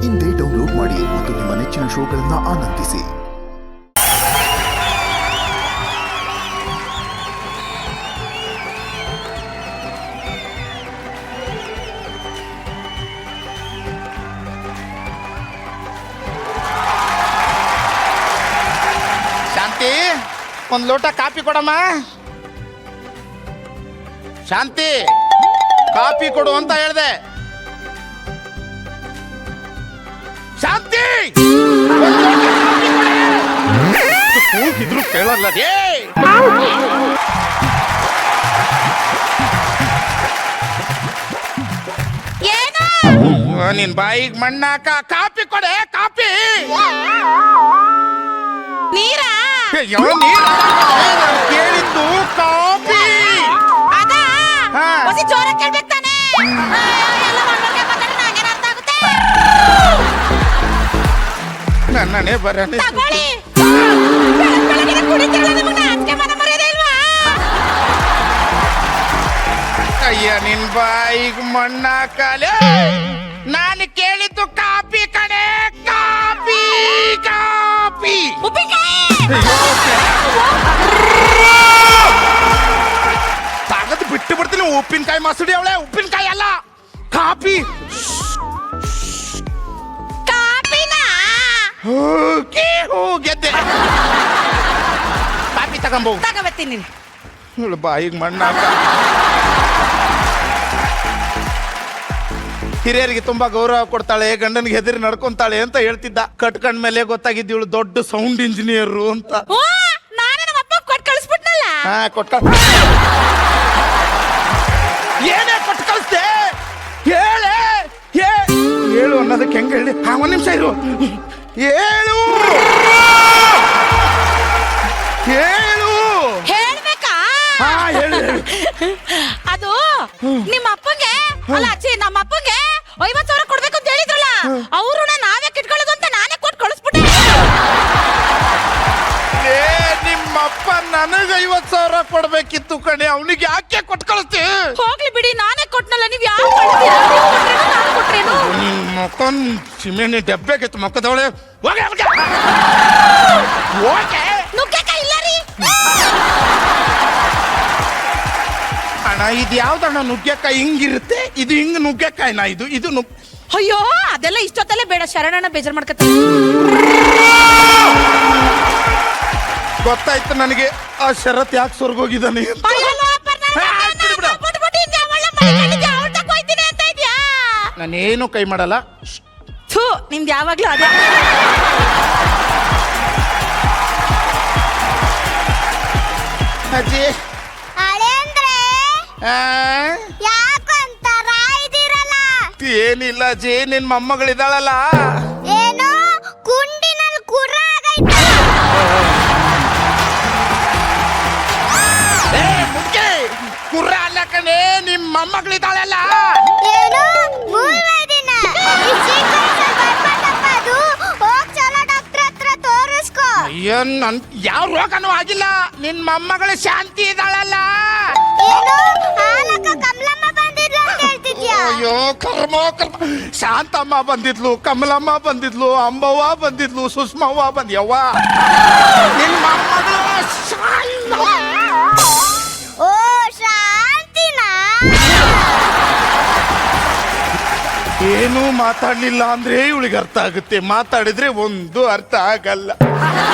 ಇಂದೇ ಡೌನ್ಲೋಡ್ ಮಾಡಿ ಮತ್ತು ನಿಮ್ಮ ನೆಚ್ಚಿನ ಶೋಗಳನ್ನು ಆನಂದಿಸಿ. ಶಾಂತಿ, ಒಂದು ಲೋಟ ಕಾಫಿ ಕೊಡಮ್ಮ. ಶಾಂತಿ, ಕಾಫಿ ಕೊಡು ಅಂತ ಹೇಳ್ದೆ. ಶಾಂತಿ, ಕೂಗಿದ್ರು ಕೇಳಲ್ಲ. ನಿನ್ ಬಾಯಿಗೆ ಮಣ್ಣಾಕ. ಕಾಫಿ ಕೊಡೆ, ಕಾಫಿ. ನೀರಾ ಕೇಳಿದ್ದು ಕಾಫಿ. ಜೋರ ಕೇಳ್ಬೇಕು ತಾನೆ. ನನ್ನನೇ ಬರನೆ. ಅಯ್ಯ, ನಿನ್ ಬಾಯಿಗೆ ಮಣ್ಣಾಕಲೆ. ನಾನು ಕೇಳಿದ್ದು ಕಾಫಿ ಕಡೆ. Coffee coffee. ತಾಗದ್ ಬಿಟ್ಟು ಬಿಡ್ತೀನಿ. ಉಪ್ಪಿನಕಾಯಿ ಮಸಡಿ ಅವಳೆ. ಉಪ್ಪಿನಕಾಯಿ ಅಲ್ಲ, ಕಾಫಿ. ಗೆದ್ದೆ. ಕಾಫಿ ತಗೋಬತ್ತೀನಿ. ಬಾಯಿಗೆ ಮಣ್ಣಾಕ. ಹಿರಿಯರಿಗೆ ತುಂಬಾ ಗೌರವ ಕೊಡ್ತಾಳೆ, ಗಂಡನಿಗೆ ಹೆದರಿ ನಡ್ಕೊಂತಾಳೆ ಅಂತ ಹೇಳ್ತಿದ್ದ. ಕಟ್ಕೊಂಡ್ ಮೇಲೆ ಗೊತ್ತಾಗಿದ್ದು ಇವಳು ದೊಡ್ಡ ಸೌಂಡ್ ಇಂಜಿನಿಯರ್ ಅಂತ. ಏನೇ ಕೊಟ್ಟು ಕಳಿಸ್ದೆ? ಹೇಳೆ ಹೇಳು ಅನ್ನೋದಕ್ಕೆ ಹೆಂಗ ಹೇಳಿ? ಒಂದ್ ನಿಮಿಷ ಇರು. ಹೇಳು ಹೇಳು. ಹೇಳ್ಬೇಕಾ? ಹೇಳು. ಅದು ನಿಮ್ಮ ಅಪ್ಪಂಗೆ ಅಲ್ಲ ಅಚ್ಚಿ, ನಮ್ಮ ಅಪ್ಪಂಗೆ 50,000 ಕೊಡ್ಬೇಕು ಅಂತ ಹೇಳಿದ್ರಲ್ಲ, ಅವ್ರು ನಾವೇ ಕಿಟ್ಕೊಳ್ಳೋದು ಅಂತ ನಾನೇ ಕೊಟ್ಟು ಕಳಿಸ್ಬಿಟ್ಟೆ. ನಿಮ್ಮಪ್ಪ ನನಗೆ 50,000 ಕೊಡ್ಬೇಕಿತ್ತು ಕಣೆ. ಅವನಿಗೆ ಯಾಕೆ ಕೊಟ್ಟು ಕಳಿಸ್ತಿ? ಹೋಗ್ಲಿ ಬಿಡಿ, ನಾನೇ ಕೊಟ್ನಲ್ಲ. ನೀವ್ ಯಾರು ಕೊಡ್ತೀರಾ? ನಾನು ಕೊಟ್ರೇನು? ನಿನ್ ಮಕ್ಕನ್ ಸಿಮೆಂಟ್ ಡಬ್ಬೆಗಿತ್ತು ಮಕ್ಕದವಳೆ. ನುಗ್ಗೆಕಾಯಿ ಇಲ್ಲ ರೀ ಅಣ್ಣ. ಇದು ಯಾವ್ದಣ್ಣ ನುಗ್ಗೆಕಾಯಿ? ಹಿಂಗಿರುತ್ತೆ ಇದು. ಹಿಂಗ್ ನುಗ್ಗೆಕಾಯಿನ ಇದು? ಇದು ಅಯ್ಯೋ, ಅದೆಲ್ಲ ಇಷ್ಟೊತ್ತಲ್ಲೇ ಬೇಡ. ಶರಣಣ್ಣ ಬೇಜಾರ್ ಮಾಡ್ಕತ್ತ. ಗೊತ್ತಾಯ್ತು ನನಗೆ ಆ ಶರತ್ ಯಾಕೆ ಸ್ವರ್ಗೋಗಿದ್ದಾನೆ. ನಾನೇನು ಕೈ ಮಾಡಲ್ಲ. ನಿಮ್ದು ಯಾವಾಗ್ಲೂ ಅದೇ. ಅಜ್ಜಿ, ಏನಿಲ್ಲ ಅಜ್ಜಿ, ನಿನ್ ಮೊಮ್ಮಗಳಿದ್ದಾಳಲ್ಲ. ಏನು ಕುಂಡಿನಲ್ಲಿ ಕುರ್ರ ಆಗೈತೆ? ಮುಖ್ಯ ಕುರ್ರ ಅಲ್ಲ ಕಣೆ, ನಿಮ್ ಮೊಮ್ಮಗಳಿದ್ದಾಳಲ್ಲ. ಏನು ಮೂರನೇ ದಿನ ಅದು ಹೋಗ್ ಚಲೋ ಡಾಕ್ಟರ್ ಹತ್ರ ತೋರಿಸ್ಕೋ. ಅಯ್ಯೋ, ನನ್ ಯಾವ ರೋಗನೂ ಆಗಿಲ್ಲ. ನಿನ್ ಮೊಮ್ಮಗಳು ಶಾಂತಿ ಇದ್ದಾಳಲ್ಲ. ಏನು ಹಾಲಕ್ಕ ಕಮಲಮ್ಮ ಬಂದಿದ್ಲು ಅಂತ ಹೇಳ್ತಿದ್ಯಾ? ಅಯ್ಯೋ ಕರ್ಮ. ಶಾಂತಮ್ಮ ಬಂದಿದ್ಲು, ಕಮಲಮ್ಮ ಬಂದಿದ್ಲು, ಅಂಬವ್ವ ಬಂದಿದ್ಲು, ಸುಷ್ಮವ್ವ ಬಂದ್ಯವ್ವ. ನಿನ್ ಮೊಮ್ಮಗಳು ಓ ಶಾಂತಿನಾ? ಏನು ಮಾತಾಡ್ಲಿಲ್ಲ ಅಂದ್ರೆ ಇವಳಿಗೆ ಅರ್ಥ ಆಗುತ್ತೆ, ಮಾತಾಡಿದ್ರೆ ಒಂದು ಅರ್ಥ ಆಗಲ್ಲ.